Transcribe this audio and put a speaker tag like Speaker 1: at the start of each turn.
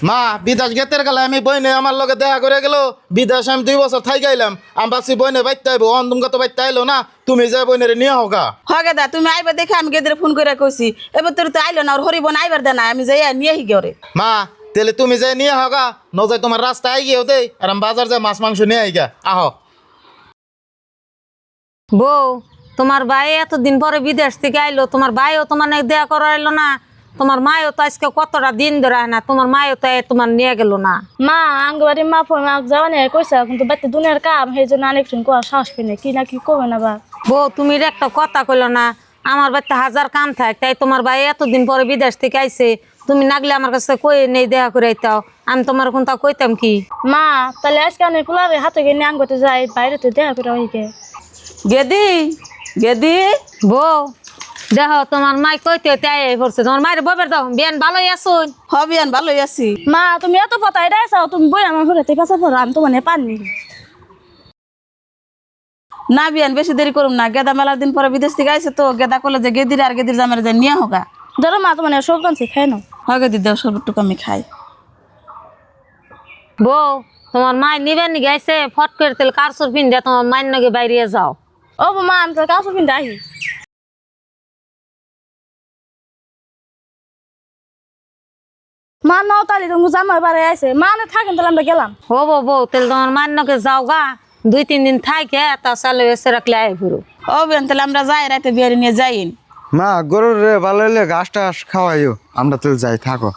Speaker 1: মা বিদেশ গেতের গেলে আমি বইনে আমার লগে দেখা করে গেল বিদেশ আমি 2 বছর থাই গাইলাম আমি ভাবছি বইনে বাইতে আইবো তুমি তো বাইতে আইলো না তুমি যাই বইনের নিয়ে হোগা
Speaker 2: হগে দা তুমি আইবার দেখে আমি গেদের ফোন করে কইছি এবার তোর তো আইলো না আর হরিবন আইবার দে না আমি যাই নিয়ে হি গরে
Speaker 1: মা তাহলে তুমি যাই নিয়ে হোগা নজাই তোমার রাস্তা আই গিয়েও দেই আর আমি বাজার যাই মাছ মাংস নিয়ে আইগা আহ
Speaker 3: বউ তোমার ভাই এতদিন পরে বিদেশ থেকে আইলো, তোমার ভাইও তোমার দেয়া করা এলো না, তোমার মায়ও তো আজকে কতটা দিন ধরে না, তোমার মায়ও তো তোমার নিয়ে গেল না।
Speaker 4: মা আঙ্গবাড়ি মা ফোন যাওয়া নিয়ে কইছে কিন্তু বাড়িতে দুনিয়ার কাম সেই জন্য অনেকজন কোয়া সাহস পেনে কি না কি করবে না বা
Speaker 3: বউ তুমি একটা কথা কইলো না, আমার বাড়িতে হাজার কাম থাক, তাই তোমার ভাই এতদিন পরে বিদেশ থেকে আইছে, তুমি নাগলে আমার কাছে কই নেই দেখা করে আইতাও, আমি তোমার কোনটা কইতাম কি।
Speaker 4: মা তাহলে আজকে অনেক কুলারে হাতে গিয়ে আঙ্গতে যাই বাইরে তো দেখা করে ওইকে
Speaker 2: গেদি গেদি
Speaker 3: বউ দেখো তোমার মাই কইতে পড়ছে, তোমার মায়ের ববের দাও বিয়ান ভালোই আসুন।
Speaker 2: হবিয়ান ভালোই আছি।
Speaker 4: মা তুমি এত পতা এটাই চাও তুমি বই আমার ঘরে পাশে পড়ো আমি তো মানে পাননি
Speaker 2: না বিয়ান বেশি দেরি করুম না, গেদা মেলার দিন পরে বিদেশ থেকে আইছে তো গেদা করলে যে গেদির আর গেদির জামের যে নিয়ে হোগা
Speaker 4: ধরো মা তো মানে সব কানছি খাই না
Speaker 2: হয় গেদি দেও সর্বটুকু আমি খাই।
Speaker 3: বউ তোমার মাই নিবেন নি গাইছে ফট করে তেল কারসুর পিন দিয়ে তোমার মায়ের নাকি বাইরে যাও।
Speaker 4: ও মা আমি তো কাউকে কিনতে আহি মা নাও তালি তুমি জামাই বাড়ি আইছে মা না থাকেন তাহলে আমরা গেলাম
Speaker 3: হো বউ তেল তোমার মায়ের নাকি যাও গা, 2-3 দিন থাকে তা চালে এসে রাখলে আই ঘুরো।
Speaker 2: ও বিয়ান তাহলে আমরা যাই রাতে বিয়ারি নিয়ে যাই।
Speaker 5: মা গরুর রে ভালো হলে ঘাস টাস খাওয়াইও আমরা তো যাই থাকো।